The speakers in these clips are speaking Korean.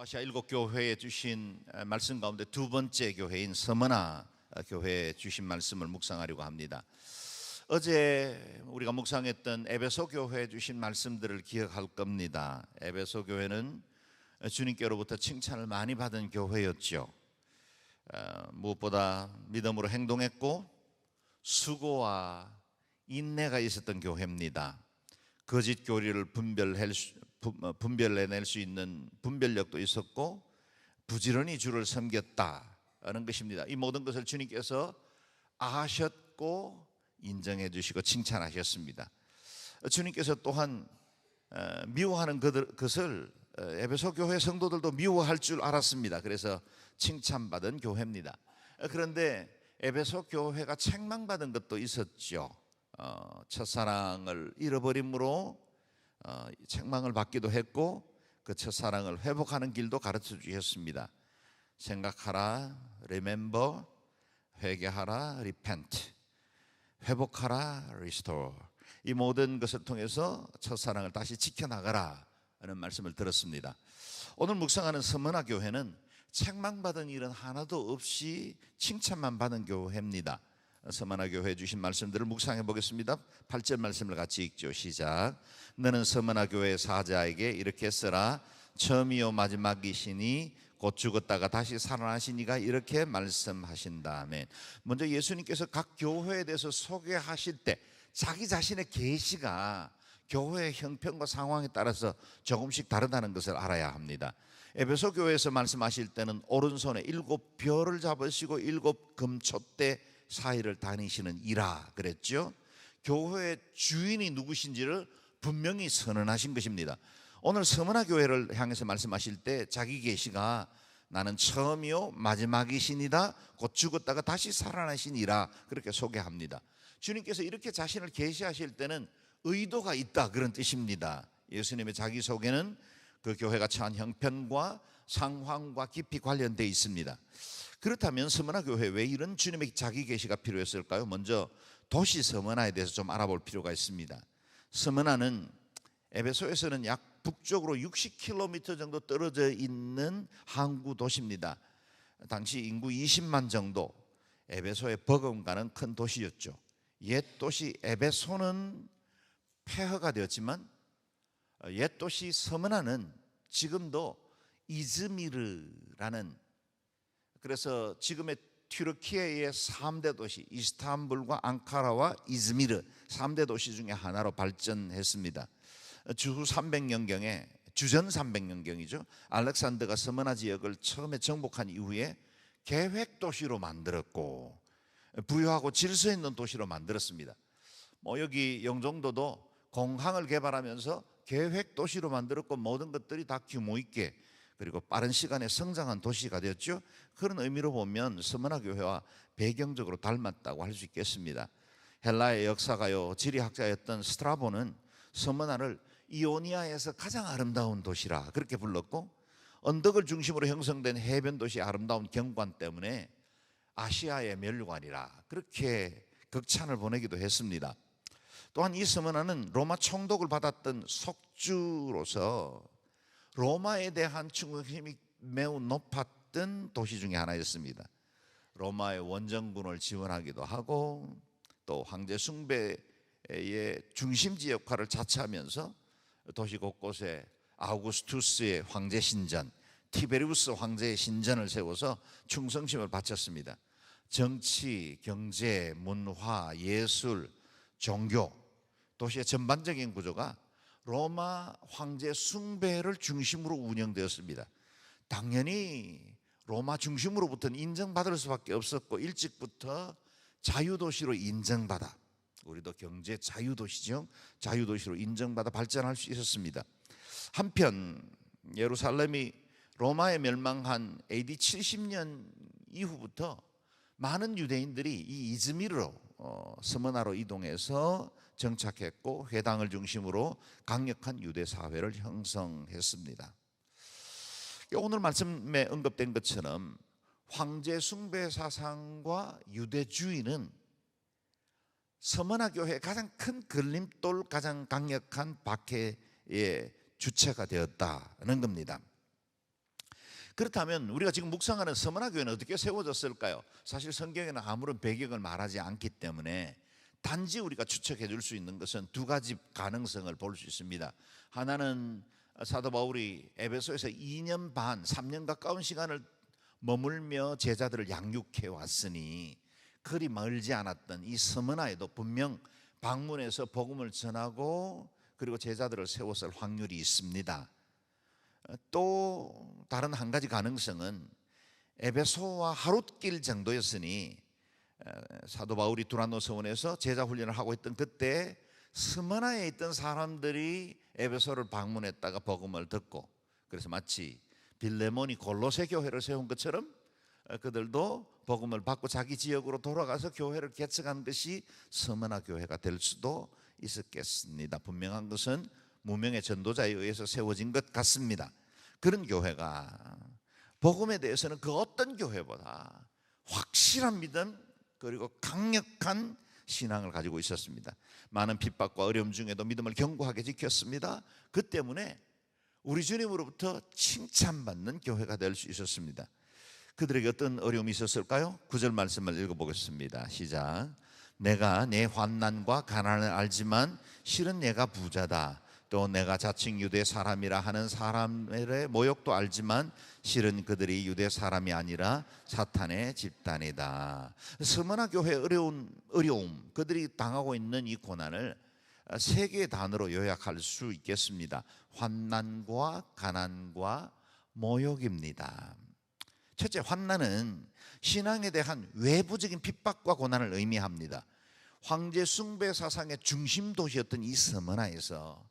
아시아 일곱 교회에 주신 말씀 가운데 두 번째 교회인 서머나 교회에 주신 말씀을 묵상하려고 합니다. 어제 우리가 묵상했던 에베소 교회에 주신 말씀들을 기억할 겁니다. 에베소 교회는 주님께로부터 칭찬을 많이 받은 교회였죠. 무엇보다 믿음으로 행동했고 수고와 인내가 있었던 교회입니다. 거짓 교리를 분별해낼 수 있는 분별력도 있었고 부지런히 주를 섬겼다는 것입니다. 이 모든 것을 주님께서 아셨고 인정해 주시고 칭찬하셨습니다. 주님께서 또한 미워하는 것을 에베소 교회 성도들도 미워할 줄 알았습니다. 그래서 칭찬받은 교회입니다. 그런데 에베소 교회가 책망받은 것도 있었죠. 첫사랑을 잃어버림으로 책망을 받기도 했고 그 첫사랑을 회복하는 길도 가르쳐 주셨습니다. 생각하라, remember, 회개하라, repent, 회복하라, restore. 이 모든 것을 통해서 첫사랑을 다시 지켜나가라 하는 말씀을 들었습니다. 오늘 묵상하는 서머나 교회는 책망받은 일은 하나도 없이 칭찬만 받은 교회입니다. 서머나 교회에 주신 말씀들을 묵상해 보겠습니다. 8절 말씀을 같이 읽죠. 시작. 너는 서머나 교회 사자에게 이렇게 쓰라. 처음이요 마지막이시니 곧 죽었다가 다시 살아나시니가 이렇게 말씀하신다. 아멘. 먼저 예수님께서 각 교회에 대해서 소개하실 때 자기 자신의 계시가 교회의 형편과 상황에 따라서 조금씩 다르다는 것을 알아야 합니다. 에베소 교회에서 말씀하실 때는 오른손에 7별을 잡으시고 7금촛대 사이를 다니시는 이라 그랬죠. 교회의 주인이 누구신지를 분명히 선언하신 것입니다. 오늘 서머나 교회를 향해서 말씀하실 때 자기 계시가 나는 처음이요 마지막이시니다 곧 죽었다가 다시 살아나시니라 그렇게 소개합니다. 주님께서 이렇게 자신을 계시하실 때는 의도가 있다 그런 뜻입니다. 예수님의 자기소개는 그 교회가 처한 형편과 상황과 깊이 관련되어 있습니다. 그렇다면 서머나 교회 왜 이런 주님의 자기 계시가 필요했을까요? 먼저 도시 서머나에 대해서 좀 알아볼 필요가 있습니다. 서머나는 에베소에서는 약 북쪽으로 60km 정도 떨어져 있는 항구 도시입니다. 당시 인구 20만 정도, 에베소에 버금가는 큰 도시였죠. 옛 도시 에베소는 폐허가 되었지만 옛 도시 서머나는 지금도 이즈미르라는, 그래서 지금의 튀르키예의 3대 도시 이스탄불과 앙카라와 이즈미르 3대 도시 중에 하나로 발전했습니다. 주후 300년경에 주전 300년경이죠. 알렉산더가 서머나 지역을 처음에 정복한 이후에 계획 도시로 만들었고 부유하고 질서 있는 도시로 만들었습니다. 여기 영종도도 공항을 개발하면서 계획 도시로 만들었고 모든 것들이 다 규모 있게 그리고 빠른 시간에 성장한 도시가 되었죠. 그런 의미로 보면 서머나 교회와 배경적으로 닮았다고 할 수 있겠습니다. 헬라의 역사가요 지리학자였던 스트라보는 서머나를 이오니아에서 가장 아름다운 도시라 그렇게 불렀고 언덕을 중심으로 형성된 해변 도시의 아름다운 경관 때문에 아시아의 멸관이라 그렇게 극찬을 보내기도 했습니다. 또한 이 서머나는 로마 총독을 받았던 속주로서 로마에 대한 충성심이 매우 높았던 도시 중에 하나였습니다. 로마의 원정군을 지원하기도 하고 또 황제 숭배의 중심지 역할을 자처하면서 도시 곳곳에 아우구스투스의 황제 신전, 티베리우스 황제의 신전을 세워서 충성심을 바쳤습니다. 정치, 경제, 문화, 예술, 종교, 도시의 전반적인 구조가 로마 황제 숭배를 중심으로 운영되었습니다. 당연히 로마 중심으로부터는 인정받을 수밖에 없었고 일찍부터 자유도시로 인정받아, 우리도 경제 자유도시죠. 자유도시로 인정받아 발전할 수 있었습니다. 한편 예루살렘이 로마에 멸망한 AD 70년 이후부터 많은 유대인들이 이 이즈미르로 서머나로 이동해서 정착했고 회당을 중심으로 강력한 유대 사회를 형성했습니다. 오늘 말씀에 언급된 것처럼 황제 숭배 사상과 유대주의는 서머나 교회의 가장 큰 걸림돌, 가장 강력한 박해의 주체가 되었다는 겁니다. 그렇다면 우리가 지금 묵상하는 서머나 교회는 어떻게 세워졌을까요? 사실 성경에는 아무런 배경을 말하지 않기 때문에 단지 우리가 추측해 줄 수 있는 것은 두 가지 가능성을 볼 수 있습니다. 하나는 사도 바울이 에베소에서 2년 반, 3년 가까운 시간을 머물며 제자들을 양육해 왔으니 그리 멀지 않았던 이 스무나에도 분명 방문해서 복음을 전하고 그리고 제자들을 세웠을 확률이 있습니다. 또 다른 한 가지 가능성은 에베소와 하룻길 정도였으니 사도 바울이 두란노 서원에서 제자 훈련을 하고 있던 그때 스무나에 있던 사람들이 에베소를 방문했다가 복음을 듣고, 그래서 마치 빌레몬이 골로새 교회를 세운 것처럼 그들도 복음을 받고 자기 지역으로 돌아가서 교회를 개척한 것이 스무나 교회가 될 수도 있었겠습니다. 분명한 것은 무명의 전도자에 의해서 세워진 것 같습니다. 그런 교회가 복음에 대해서는 그 어떤 교회보다 확실한 믿음 그리고 강력한 신앙을 가지고 있었습니다. 많은 핍박과 어려움 중에도 믿음을 견고하게 지켰습니다. 그 때문에 우리 주님으로부터 칭찬받는 교회가 될 수 있었습니다. 그들에게 어떤 어려움이 있었을까요? 9절 말씀을 읽어보겠습니다. 시작. 내가 내 환난과 가난을 알지만 실은 내가 부자다. 또 내가 자칭 유대 사람이라 하는 사람의 모욕도 알지만 실은 그들이 유대 사람이 아니라 사탄의 집단이다. 스무나 교회의 어려움, 그들이 당하고 있는 이 고난을 세 개의 단어로 요약할 수 있겠습니다. 환난과 가난과 모욕입니다. 첫째, 환난은 신앙에 대한 외부적인 핍박과 고난을 의미합니다. 황제 숭배 사상의 중심 도시였던 이 스무나에서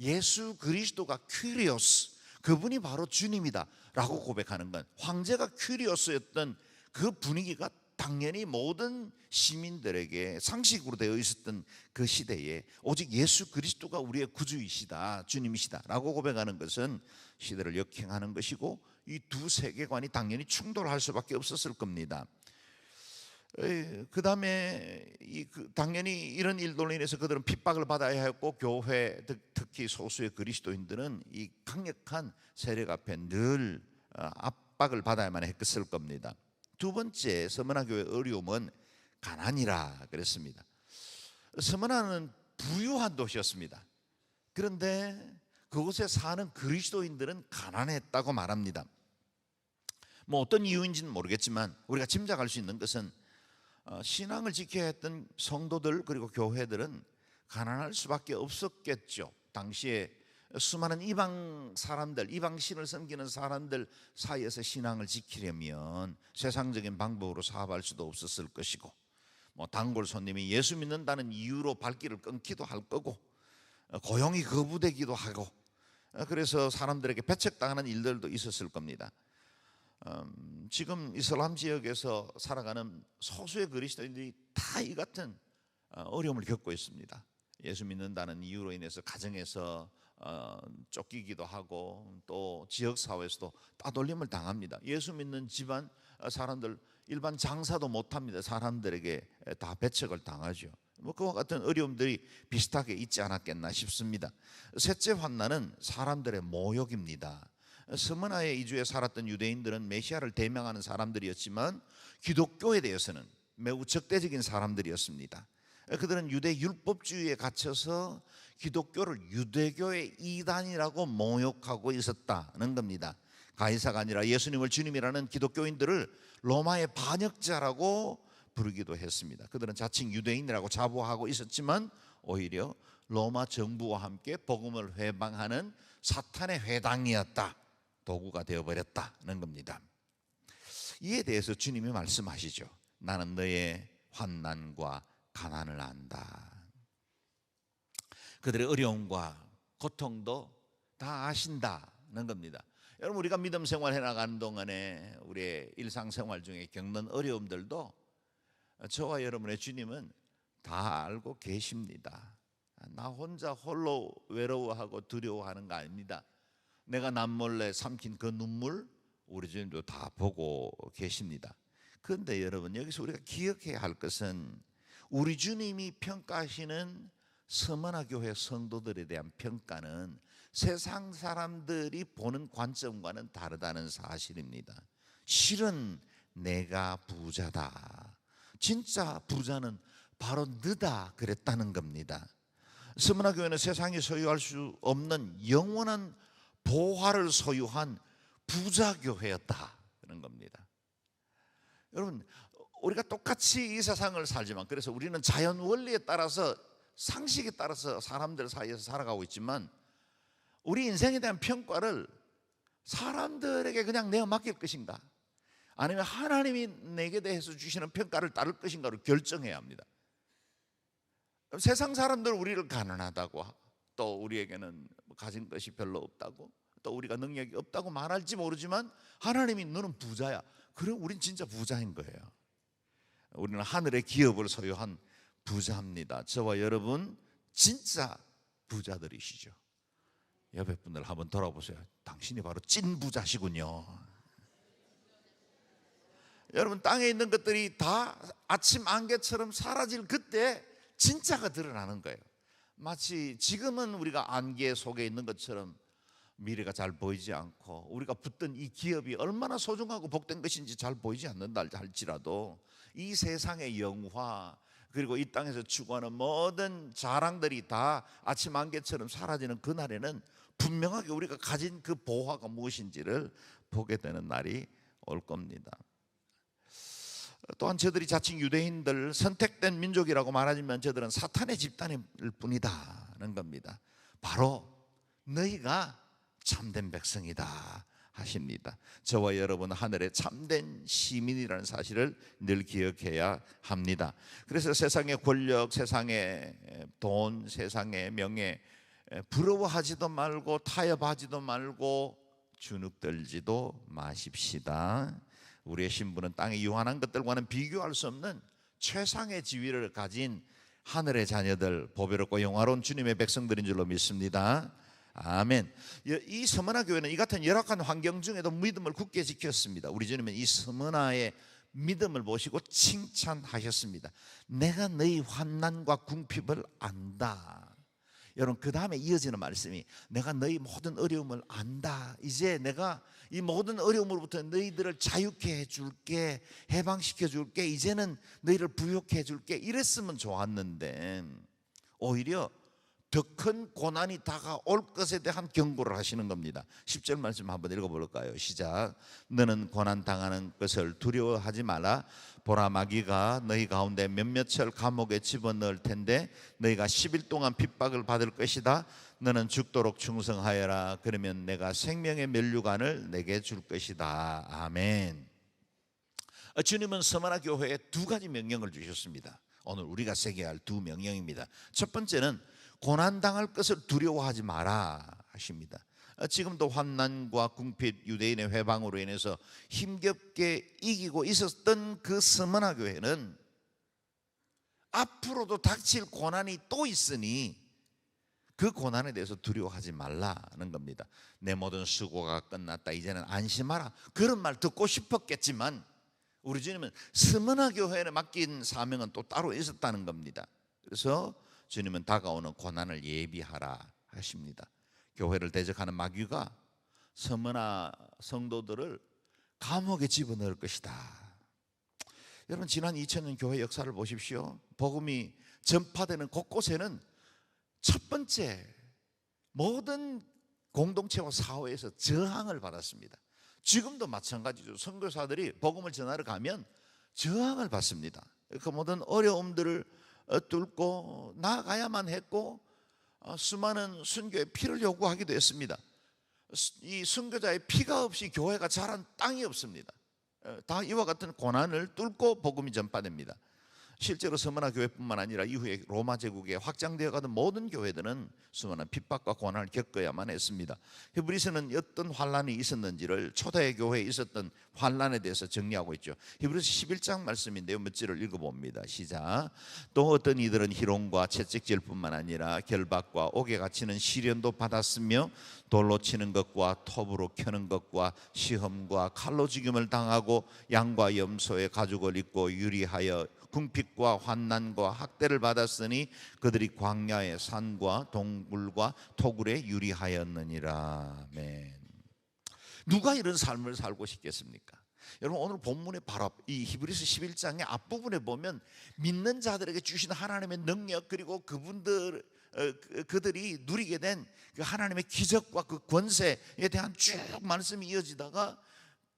예수 그리스도가 퀴리오스, 그분이 바로 주님이다 라고 고백하는 건, 황제가 퀴리오스였던 그 분위기가 당연히 모든 시민들에게 상식으로 되어 있었던 그 시대에 오직 예수 그리스도가 우리의 구주이시다, 주님이시다 라고 고백하는 것은 시대를 역행하는 것이고, 이 두 세계관이 당연히 충돌할 수밖에 없었을 겁니다. 그 다음에 당연히 이런 일들로 인해서 그들은 핍박을 받아야 했고, 교회 특히 소수의 그리스도인들은 이 강력한 세력 앞에 늘 압박을 받아야만 했을 겁니다. 두 번째, 스무나 교회의 어려움은 가난이라 그랬습니다. 스무나는 부유한 도시였습니다. 그런데 그곳에 사는 그리스도인들은 가난했다고 말합니다. 뭐 어떤 이유인지는 모르겠지만 우리가 짐작할 수 있는 것은 신앙을 지켜야 했던 성도들 그리고 교회들은 가난할 수밖에 없었겠죠. 당시에 수많은 이방 사람들, 이방신을 섬기는 사람들 사이에서 신앙을 지키려면 세상적인 방법으로 사업할 수도 없었을 것이고, 뭐 단골 손님이 예수 믿는다는 이유로 발길을 끊기도 할 거고, 고용이 거부되기도 하고, 그래서 사람들에게 배척당하는 일들도 있었을 겁니다. 지금 이슬람 지역에서 살아가는 소수의 그리스도인들이 다 이 같은 어려움을 겪고 있습니다. 예수 믿는다는 이유로 인해서 가정에서 쫓기기도 하고, 또 지역사회에서도 따돌림을 당합니다. 예수 믿는 집안 사람들 일반 장사도 못합니다. 사람들에게 다 배척을 당하죠. 뭐 그와 같은 어려움들이 비슷하게 있지 않았겠나 싶습니다. 셋째 환난은 사람들의 모욕입니다. 스무나에 이주해 살았던 유대인들은 메시아를 대명하는 사람들이었지만 기독교에 대해서는 매우 적대적인 사람들이었습니다. 그들은 유대 율법주의에 갇혀서 기독교를 유대교의 이단이라고 모욕하고 있었다는 겁니다. 가이사가 아니라 예수님을 주님이라는 기독교인들을 로마의 반역자라고 부르기도 했습니다. 그들은 자칭 유대인이라고 자부하고 있었지만 오히려 로마 정부와 함께 복음을 회방하는 사탄의 회당이었다, 도구가 되어버렸다는 겁니다. 이에 대해서 주님이 말씀하시죠. 나는 너의 환난과 가난을 안다. 그들의 어려움과 고통도 다 아신다는 겁니다. 여러분, 우리가 믿음 생활 해나가는 동안에 우리의 일상생활 중에 겪는 어려움들도 저와 여러분의 주님은 다 알고 계십니다. 나 혼자 홀로 외로워하고 두려워하는 거 아닙니다. 내가 남몰래 삼킨 그 눈물 우리 주님도 다 보고 계십니다. 그런데 여러분, 여기서 우리가 기억해야 할 것은 우리 주님이 평가하시는 서머나 교회 성도들에 대한 평가는 세상 사람들이 보는 관점과는 다르다는 사실입니다. 실은 내가 부자다, 진짜 부자는 바로 너다, 그랬다는 겁니다. 서머나 교회는 세상이 소유할 수 없는 영원한 보화를 소유한 부자 교회였다는 겁니다. 여러분, 우리가 똑같이 이 세상을 살지만, 그래서 우리는 자연 원리에 따라서, 상식에 따라서 사람들 사이에서 살아가고 있지만, 우리 인생에 대한 평가를 사람들에게 그냥 내어 맡길 것인가, 아니면 하나님이 내게 대해서 주시는 평가를 따를 것인가로 결정해야 합니다. 세상 사람들은 우리를 가난하다고, 또 우리에게는 가진 것이 별로 없다고, 또 우리가 능력이 없다고 말할지 모르지만, 하나님이 너는 부자야, 그래, 우린 진짜 부자인 거예요. 우리는 하늘의 기업을 소유한 부자입니다. 저와 여러분 진짜 부자들이시죠. 옆에 분들 한번 돌아보세요. 당신이 바로 찐 부자시군요. 여러분, 땅에 있는 것들이 다 아침 안개처럼 사라질 그때 진짜가 드러나는 거예요. 마치 지금은 우리가 안개 속에 있는 것처럼 미래가 잘 보이지 않고, 우리가 붙든 이 기업이 얼마나 소중하고 복된 것인지 잘 보이지 않는다 할지라도, 이 세상의 영화, 그리고 이 땅에서 추구하는 모든 자랑들이 다 아침 안개처럼 사라지는 그날에는 분명하게 우리가 가진 그 보화가 무엇인지를 보게 되는 날이 올 겁니다. 또한 저들이 자칭 유대인들, 선택된 민족이라고 말하지만 저들은 사탄의 집단일 뿐이다는 겁니다. 바로 너희가 참된 백성이다 하십니다. 저와 여러분 하늘의 참된 시민이라는 사실을 늘 기억해야 합니다. 그래서 세상의 권력, 세상의 돈, 세상의 명예 부러워하지도 말고 타협하지도 말고 주눅들지도 마십시다. 우리의 신분은 땅의 유한한 것들과는 비교할 수 없는 최상의 지위를 가진 하늘의 자녀들, 보배롭고 영화로운 주님의 백성들인 줄로 믿습니다. 아멘. 이 스무나 교회는 이 같은 열악한 환경 중에도 믿음을 굳게 지켰습니다. 우리 주님은 이 스무나의 믿음을 보시고 칭찬하셨습니다. 내가 너희 환난과 궁핍을 안다. 여러분, 그 다음에 이어지는 말씀이 내가 너희 모든 어려움을 안다. 이제 내가 이 모든 어려움으로부터 너희들을 자유케 해줄게, 해방시켜 줄게, 이제는 너희를 부욕해 줄게, 이랬으면 좋았는데 오히려 더 큰 고난이 다가올 것에 대한 경고를 하시는 겁니다. 10절 말씀 한번 읽어볼까요? 시작. 너는 고난 당하는 것을 두려워하지 마라. 보라, 마귀가 너희 가운데 몇몇을 감옥에 집어넣을 텐데 너희가 10일 동안 핍박을 받을 것이다. 너는 죽도록 충성하여라. 그러면 내가 생명의 면류관을 내게 줄 것이다. 아멘. 주님은 스무나 교회에 두 가지 명령을 주셨습니다. 오늘 우리가 새겨야 할 두 명령입니다. 첫 번째는 고난당할 것을 두려워하지 마라 하십니다. 지금도 환난과 궁핍, 유대인의 회방으로 인해서 힘겹게 이기고 있었던 그 스무나 교회는 앞으로도 닥칠 고난이 또 있으니 그 고난에 대해서 두려워하지 말라는 겁니다. 내 모든 수고가 끝났다, 이제는 안심하라, 그런 말 듣고 싶었겠지만 우리 주님은 스무나 교회에 맡긴 사명은 또 따로 있었다는 겁니다. 그래서 주님은 다가오는 고난을 예비하라 하십니다. 교회를 대적하는 마귀가 스무나 성도들을 감옥에 집어넣을 것이다. 여러분, 지난 2000년 교회 역사를 보십시오. 복음이 전파되는 곳곳에는 첫 번째 모든 공동체와 사회에서 저항을 받았습니다. 지금도 마찬가지죠. 선교사들이 복음을 전하러 가면 저항을 받습니다. 그 모든 어려움들을 뚫고 나아가야만 했고, 수많은 순교의 피를 요구하기도 했습니다. 이 순교자의 피가 없이 교회가 자란 땅이 없습니다. 다 이와 같은 고난을 뚫고 복음이 전파됩니다. 실제로 스무나 교회뿐만 아니라 이후에 로마 제국에 확장되어 가던 모든 교회들은 수많은 핍박과 고난을 겪어야만 했습니다. 히브리서는 어떤 환란이 있었는지를 초대 교회에 있었던 환란에 대해서 정리하고 있죠. 히브리서 11장 말씀인데요, 몇 절을 읽어봅니다. 시작. 또 어떤 이들은 희롱과 채찍질뿐만 아니라 결박과 옥에 갇히는 시련도 받았으며 돌로 치는 것과 톱으로 켜는 것과 시험과 칼로 죽임을 당하고 양과 염소의 가죽을 입고 유리하여 궁핍과 환난과 학대를 받았으니 그들이 광야의 산과 동굴과 토굴에 유리하였느니라. 아멘. 누가 이런 삶을 살고 싶겠습니까? 여러분, 오늘 본문의 바로 앞, 이 히브리서 11장의 앞부분에 보면 믿는 자들에게 주신 하나님의 능력, 그리고 그들이 누리게 된 그 하나님의 기적과 그 권세에 대한 쭉 말씀이 이어지다가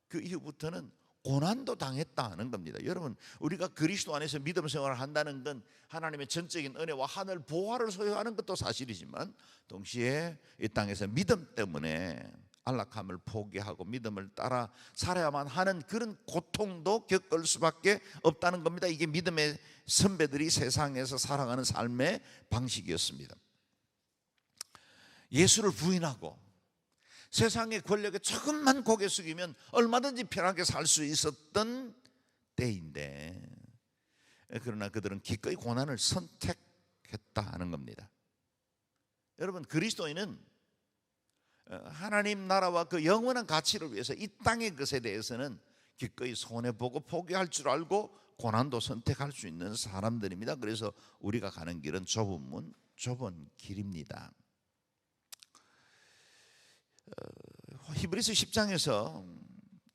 그 이후부터는 고난도 당했다는 겁니다. 여러분, 우리가 그리스도 안에서 믿음 생활을 한다는 건 하나님의 전적인 은혜와 하늘 보화를 소유하는 것도 사실이지만, 동시에 이 땅에서 믿음 때문에 안락함을 포기하고 믿음을 따라 살아야만 하는 그런 고통도 겪을 수밖에 없다는 겁니다. 이게 믿음의 선배들이 세상에서 살아가는 삶의 방식이었습니다. 예수를 부인하고 세상의 권력에 조금만 고개 숙이면 얼마든지 편하게 살 수 있었던 때인데, 그러나 그들은 기꺼이 고난을 선택했다는 겁니다. 여러분, 그리스도인은 하나님 나라와 그 영원한 가치를 위해서 이 땅의 것에 대해서는 기꺼이 손해보고 포기할 줄 알고 고난도 선택할 수 있는 사람들입니다. 그래서 우리가 가는 길은 좁은 문, 좁은 길입니다. 히브리서 10장에서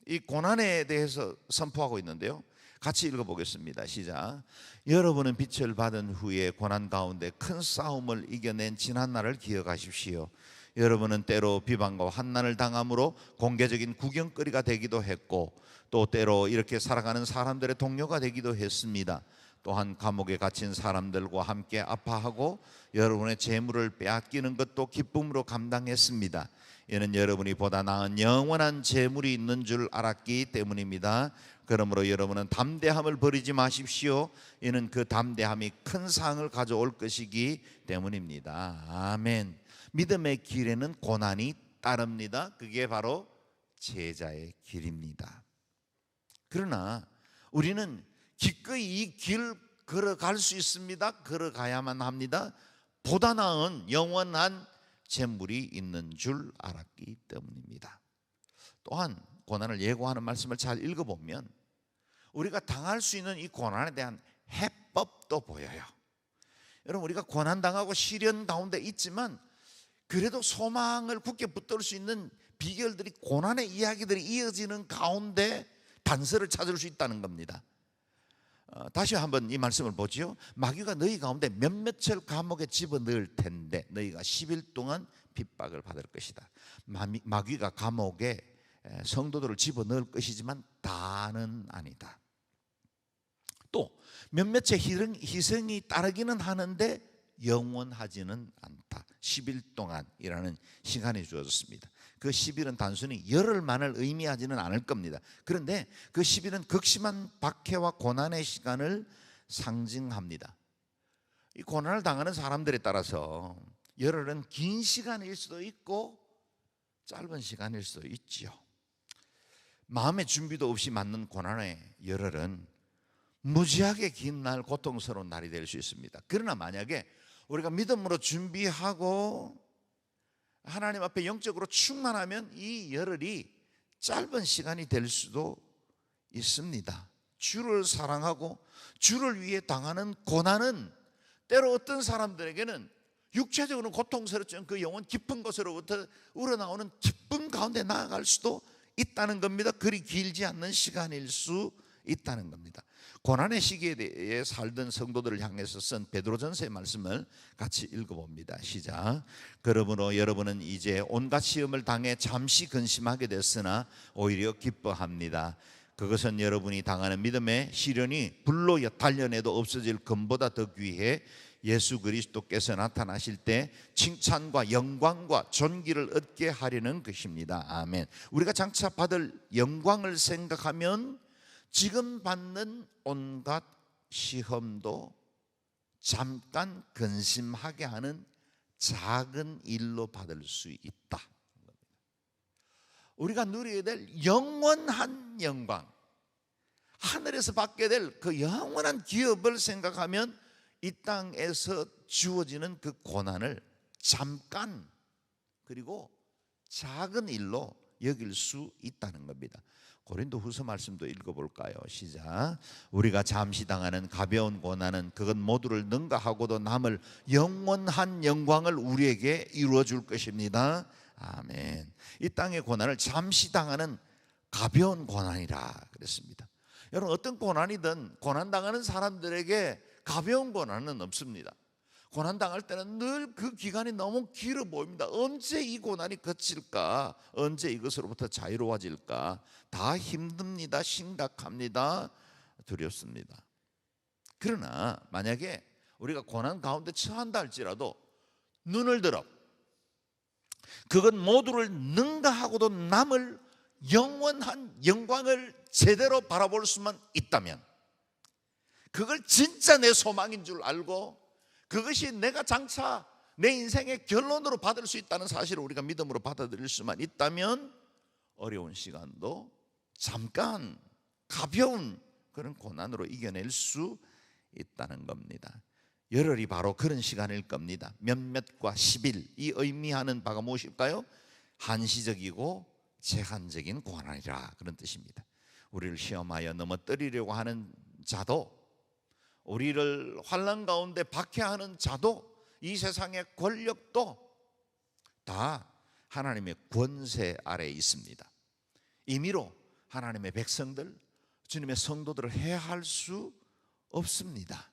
이 고난에 대해서 선포하고 있는데요, 같이 읽어보겠습니다. 시작. 여러분은 빛을 받은 후에 고난 가운데 큰 싸움을 이겨낸 지난 날을 기억하십시오. 여러분은 때로 비방과 환난을 당함으로 공개적인 구경거리가 되기도 했고, 또 때로 이렇게 살아가는 사람들의 동료가 되기도 했습니다. 또한 감옥에 갇힌 사람들과 함께 아파하고 여러분의 재물을 빼앗기는 것도 기쁨으로 감당했습니다. 이는 여러분이 보다 나은 영원한 재물이 있는 줄 알았기 때문입니다. 그러므로 여러분은 담대함을 버리지 마십시오. 이는 그 담대함이 큰 상을 가져올 것이기 때문입니다. 아멘. 믿음의 길에는 고난이 따릅니다. 그게 바로 제자의 길입니다. 그러나 우리는 기꺼이 이 길 걸어갈 수 있습니다. 걸어가야만 합니다. 보다 나은 영원한 재물이 있는 줄 알았기 때문입니다. 또한 고난을 예고하는 말씀을 잘 읽어보면 우리가 당할 수 있는 이 고난에 대한 해법도 보여요. 여러분, 우리가 고난당하고 시련 가운데 있지만 그래도 소망을 굳게 붙들 수 있는 비결들이, 고난의 이야기들이 이어지는 가운데 단서를 찾을 수 있다는 겁니다. 다시 한번 이 말씀을 보지요. 마귀가 너희 가운데 몇몇을 감옥에 집어넣을 텐데 너희가 10일 동안 핍박을 받을 것이다. 마귀가 감옥에 성도들을 집어넣을 것이지만 다는 아니다. 또 몇몇의 희생이 따르기는 하는데 영원하지는 않다. 10일 동안이라는 시간이 주어졌습니다. 그 10일은 단순히 열흘만을 의미하지는 않을 겁니다. 그런데 그 10일은 극심한 박해와 고난의 시간을 상징합니다. 이 고난을 당하는 사람들에 따라서 열흘은 긴 시간일 수도 있고 짧은 시간일 수도 있죠. 마음의 준비도 없이 맞는 고난의 열흘은 무지하게 긴 날, 고통스러운 날이 될 수 있습니다. 그러나 만약에 우리가 믿음으로 준비하고 하나님 앞에 영적으로 충만하면 이 열흘이 짧은 시간이 될 수도 있습니다. 주를 사랑하고 주를 위해 당하는 고난은 때로 어떤 사람들에게는 육체적으로 고통스럽지만 그 영혼 깊은 곳으로부터 우러나오는 기쁨 가운데 나아갈 수도 있다는 겁니다. 그리 길지 않는 시간일 수 있다는 겁니다. 고난의 시기에 대해 살던 성도들을 향해서 쓴 베드로전서의 말씀을 같이 읽어봅니다. 시작. 그러므로 여러분은 이제 온갖 시험을 당해 잠시 근심하게 됐으나 오히려 기뻐합니다. 그것은 여러분이 당하는 믿음의 시련이 불로 단련해도 없어질 금보다 더 귀해 예수 그리스도께서 나타나실 때 칭찬과 영광과 존귀를 얻게 하려는 것입니다. 아멘. 우리가 장차 받을 영광을 생각하면 지금 받는 온갖 시험도 잠깐 근심하게 하는 작은 일로 받을 수 있다. 우리가 누리게 될 영원한 영광, 하늘에서 받게 될 그 영원한 기업을 생각하면 이 땅에서 주어지는 그 고난을 잠깐, 그리고 작은 일로 여길 수 있다는 겁니다. 고린도후서 말씀도 읽어볼까요? 시작. 우리가 잠시 당하는 가벼운 고난은 그것 모두를 능가하고도 남을 영원한 영광을 우리에게 이루어 줄 것입니다. 아멘. 이 땅의 고난을 잠시 당하는 가벼운 고난이라 그랬습니다. 여러분, 어떤 고난이든 고난당하는 사람들에게 가벼운 고난은 없습니다. 고난당할 때는 늘 그 기간이 너무 길어 보입니다. 언제 이 고난이 그칠까? 언제 이것으로부터 자유로워질까? 다 힘듭니다. 심각합니다. 두렵습니다. 그러나 만약에 우리가 고난 가운데 처한다 할지라도 눈을 들어 그것 모두를 능가하고도 남을 영원한 영광을 제대로 바라볼 수만 있다면, 그걸 진짜 내 소망인 줄 알고 그것이 내가 장차 내 인생의 결론으로 받을 수 있다는 사실을 우리가 믿음으로 받아들일 수만 있다면 어려운 시간도 잠깐 가벼운 그런 고난으로 이겨낼 수 있다는 겁니다. 열흘이 바로 그런 시간일 겁니다. 몇몇과 10일, 이 의미하는 바가 무엇일까요? 한시적이고 제한적인 고난이라, 그런 뜻입니다. 우리를 시험하여 넘어뜨리려고 하는 자도, 우리를 환난 가운데 박해하는 자도, 이 세상의 권력도 다 하나님의 권세 아래에 있습니다. 임의로 하나님의 백성들, 주님의 성도들을 해할 수 없습니다.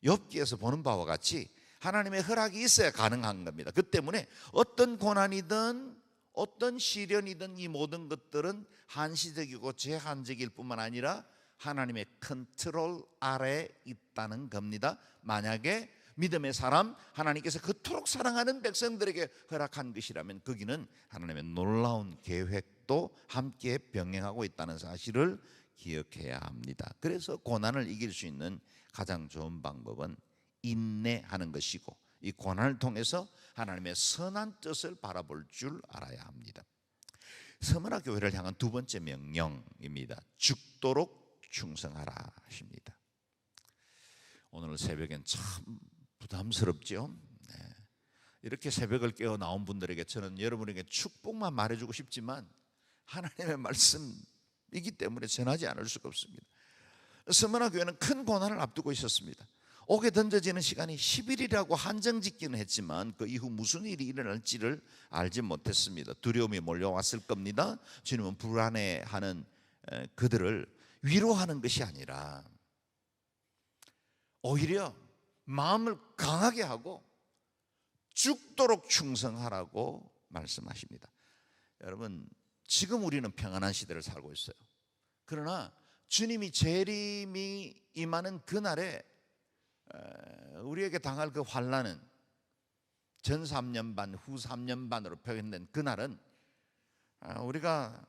욥기에서 보는 바와 같이 하나님의 허락이 있어야 가능한 겁니다. 그 때문에 어떤 고난이든 어떤 시련이든 이 모든 것들은 한시적이고 제한적일 뿐만 아니라 하나님의 컨트롤 아래에 있다는 겁니다. 만약에 믿음의 사람, 하나님께서 그토록 사랑하는 백성들에게 허락한 것이라면 거기는 하나님의 놀라운 계획도 함께 병행하고 있다는 사실을 기억해야 합니다. 그래서 고난을 이길 수 있는 가장 좋은 방법은 인내하는 것이고, 이 고난을 통해서 하나님의 선한 뜻을 바라볼 줄 알아야 합니다. 서머나 교회를 향한 두 번째 명령입니다. 죽도록 충성하라 하십니다. 오늘 새벽엔 참 부담스럽죠. 네. 이렇게 새벽을 깨어 나온 분들에게 저는 여러분에게 축복만 말해주고 싶지만 하나님의 말씀이기 때문에 전하지 않을 수가 없습니다. 서머나 교회는 큰 고난을 앞두고 있었습니다. 옥에 던져지는 시간이 10일이라고 한정짓기는 했지만 그 이후 무슨 일이 일어날지를 알지 못했습니다. 두려움이 몰려왔을 겁니다. 주님은 불안해하는 그들을 위로하는 것이 아니라 오히려 마음을 강하게 하고 죽도록 충성하라고 말씀하십니다. 여러분, 지금 우리는 평안한 시대를 살고 있어요. 그러나 주님이 재림이 임하는 그날에 우리에게 당할 그 환난은 전 3년 반, 후 3년 반으로 표현된 그날은 우리가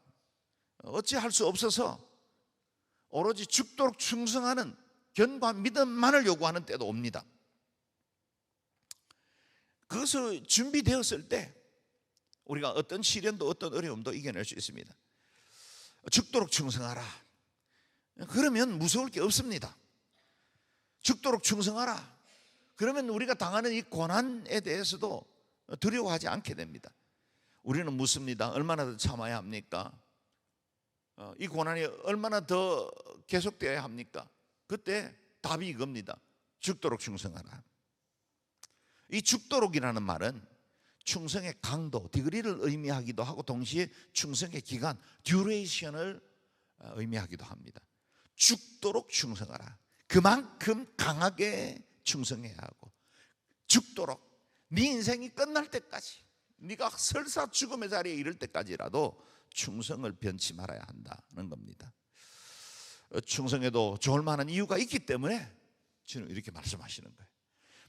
어찌할 수 없어서 오로지 죽도록 충성하는 견고한 믿음만을 요구하는 때도 옵니다. 그것을 준비되었을 때 우리가 어떤 시련도 어떤 어려움도 이겨낼 수 있습니다. 죽도록 충성하라. 그러면 무서울 게 없습니다. 죽도록 충성하라. 그러면 우리가 당하는 이 고난에 대해서도 두려워하지 않게 됩니다. 우리는 묻습니다. 얼마나 더 참아야 합니까? 이 고난이 얼마나 더 계속되어야 합니까? 그때 답이 이겁니다. 죽도록 충성하라. 이 죽도록이라는 말은 충성의 강도, 디그리를 의미하기도 하고 동시에 충성의 기간, 듀레이션을 의미하기도 합니다. 죽도록 충성하라. 그만큼 강하게 충성해야 하고, 죽도록 네 인생이 끝날 때까지, 네가 설사 죽음의 자리에 이를 때까지라도 충성을 변치 말아야 한다는 겁니다. 충성에도 좋을 만한 이유가 있기 때문에 주님 이렇게 말씀하시는 거예요.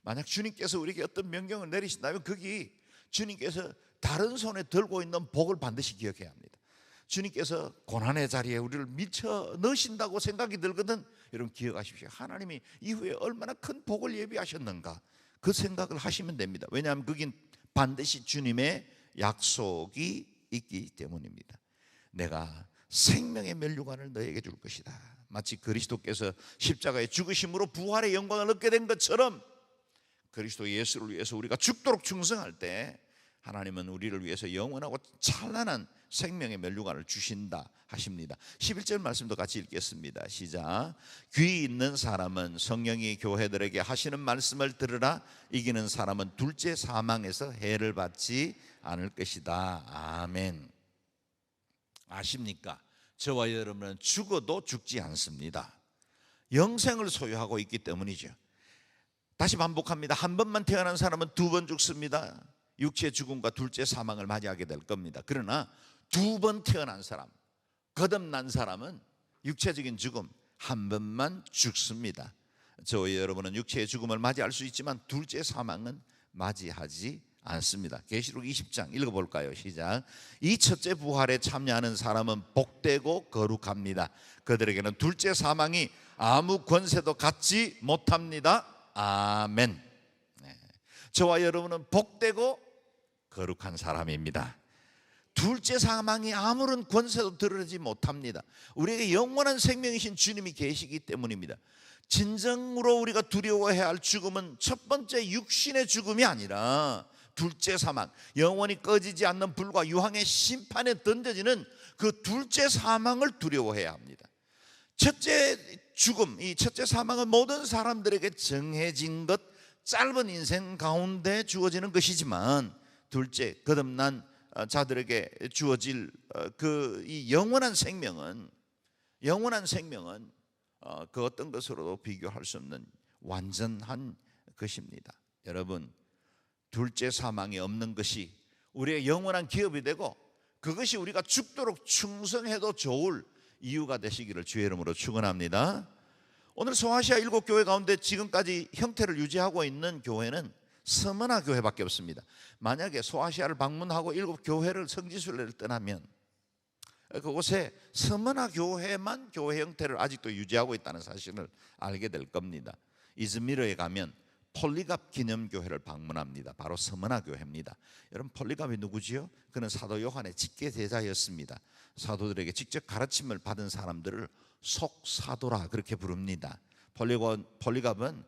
만약 주님께서 우리에게 어떤 명령을 내리신다면 거기 주님께서 다른 손에 들고 있는 복을 반드시 기억해야 합니다. 주님께서 고난의 자리에 우리를 미쳐 넣으신다고 생각이 들거든, 여러분 기억하십시오. 하나님이 이후에 얼마나 큰 복을 예비하셨는가, 그 생각을 하시면 됩니다. 왜냐하면 거긴 반드시 주님의 약속이 있기 때문입니다. 내가 생명의 면류관을 너에게 줄 것이다. 마치 그리스도께서 십자가의 죽으심으로 부활의 영광을 얻게 된 것처럼 그리스도 예수를 위해서 우리가 죽도록 충성할 때 하나님은 우리를 위해서 영원하고 찬란한 생명의 멸류관을 주신다 하십니다. 11절 말씀도 같이 읽겠습니다. 시작. 귀 있는 사람은 성령이 교회들에게 하시는 말씀을 들으라. 이기는 사람은 둘째 사망에서 해를 받지 않을 것이다. 아멘. 아십니까? 저와 여러분은 죽어도 죽지 않습니다. 영생을 소유하고 있기 때문이죠. 다시 반복합니다. 한 번만 태어난 사람은 두 번 죽습니다. 육체의 죽음과 둘째 사망을 맞이하게 될 겁니다. 그러나 두 번 태어난 사람, 거듭난 사람은 육체적인 죽음 한 번만 죽습니다. 저와 여러분은 육체의 죽음을 맞이할 수 있지만 둘째 사망은 맞이하지 않습니다. 계시록 20장 읽어볼까요? 시작. 이 첫째 부활에 참여하는 사람은 복되고 거룩합니다. 그들에게는 둘째 사망이 아무 권세도 갖지 못합니다. 아멘. 저와 여러분은 복되고 거룩한 사람입니다. 둘째 사망이 아무런 권세도 드러내지 못합니다. 우리에게 영원한 생명이신 주님이 계시기 때문입니다. 진정으로 우리가 두려워해야 할 죽음은 첫 번째 육신의 죽음이 아니라 둘째 사망, 영원히 꺼지지 않는 불과 유황의 심판에 던져지는 그 둘째 사망을 두려워해야 합니다. 첫째 죽음, 이 첫째 사망은 모든 사람들에게 정해진 것, 짧은 인생 가운데 주어지는 것이지만 둘째 거듭난 자들에게 주어질 이 영원한 생명은 그 어떤 것으로도 비교할 수 없는 완전한 것입니다. 여러분, 둘째 사망이 없는 것이 우리의 영원한 기업이 되고 그것이 우리가 죽도록 충성해도 좋을 이유가 되시기를 주의 이름으로 축원합니다. 오늘 소아시아 7교회 가운데 지금까지 형태를 유지하고 있는 교회는 서머나 교회밖에 없습니다. 만약에 소아시아를 방문하고 7교회를 성지순례를 떠나면 그곳에 서머나 교회만 교회 형태를 아직도 유지하고 있다는 사실을 알게 될 겁니다. 이즈미르에 가면 폴리갑 기념교회를 방문합니다. 바로 서머나 교회입니다. 여러분, 폴리갑이 누구지요? 그는 사도 요한의 직계 제자였습니다. 사도들에게 직접 가르침을 받은 사람들을 속사도라 그렇게 부릅니다. 폴리갑은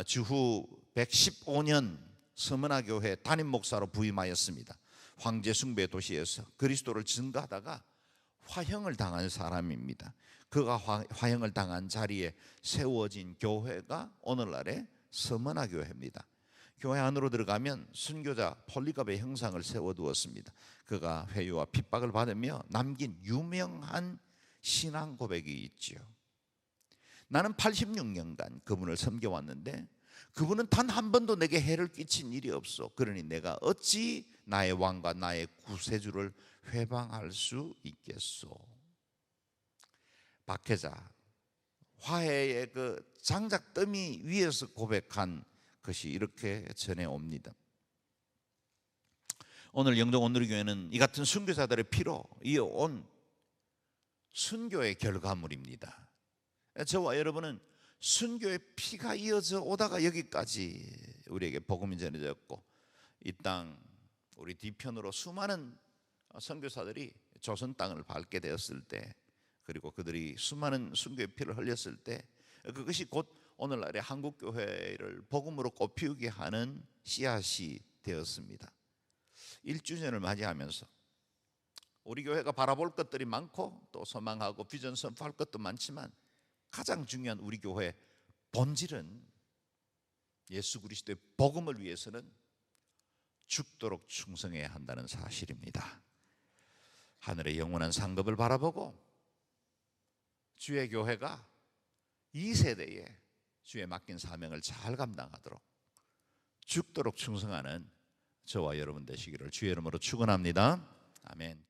주후 115년 서머나 교회 담임 목사로 부임하였습니다. 황제 숭배 도시에서 그리스도를 증거하다가 화형을 당한 사람입니다. 그가 화형을 당한 자리에 세워진 교회가 오늘날의 서머나 교회입니다. 교회 안으로 들어가면 순교자 폴리갑의 형상을 세워두었습니다. 그가 회유와 핍박을 받으며 남긴 유명한 신앙 고백이 있지요. 나는 86년간 그분을 섬겨왔는데 그분은 단 한 번도 내게 해를 끼친 일이 없어. 그러니 내가 어찌 나의 왕과 나의 구세주를 회방할 수 있겠소. 박혜자 화해의 그 장작더미 위에서 고백한 것이 이렇게 전해옵니다. 오늘 영동 온누리교회는 이 같은 순교자들의 피로 이어온 순교의 결과물입니다. 저와 여러분은 순교의 피가 이어져 오다가 여기까지 우리에게 복음이 전해졌고, 이 땅 우리 뒤편으로 수많은 선교사들이 조선 땅을 밟게 되었을 때, 그리고 그들이 수많은 순교의 피를 흘렸을 때, 그것이 곧 오늘날의 한국교회를 복음으로 꽃피우게 하는 씨앗이 되었습니다. 1주년을 맞이하면서 우리 교회가 바라볼 것들이 많고 또 소망하고 비전 선포할 것도 많지만 가장 중요한 우리 교회의 본질은 예수 그리스도의 복음을 위해서는 죽도록 충성해야 한다는 사실입니다. 하늘의 영원한 상급을 바라보고 주의 교회가 이 세대에 주의 맡긴 사명을 잘 감당하도록 죽도록 충성하는 저와 여러분 되시기를 주의 이름으로 축원합니다. 아멘.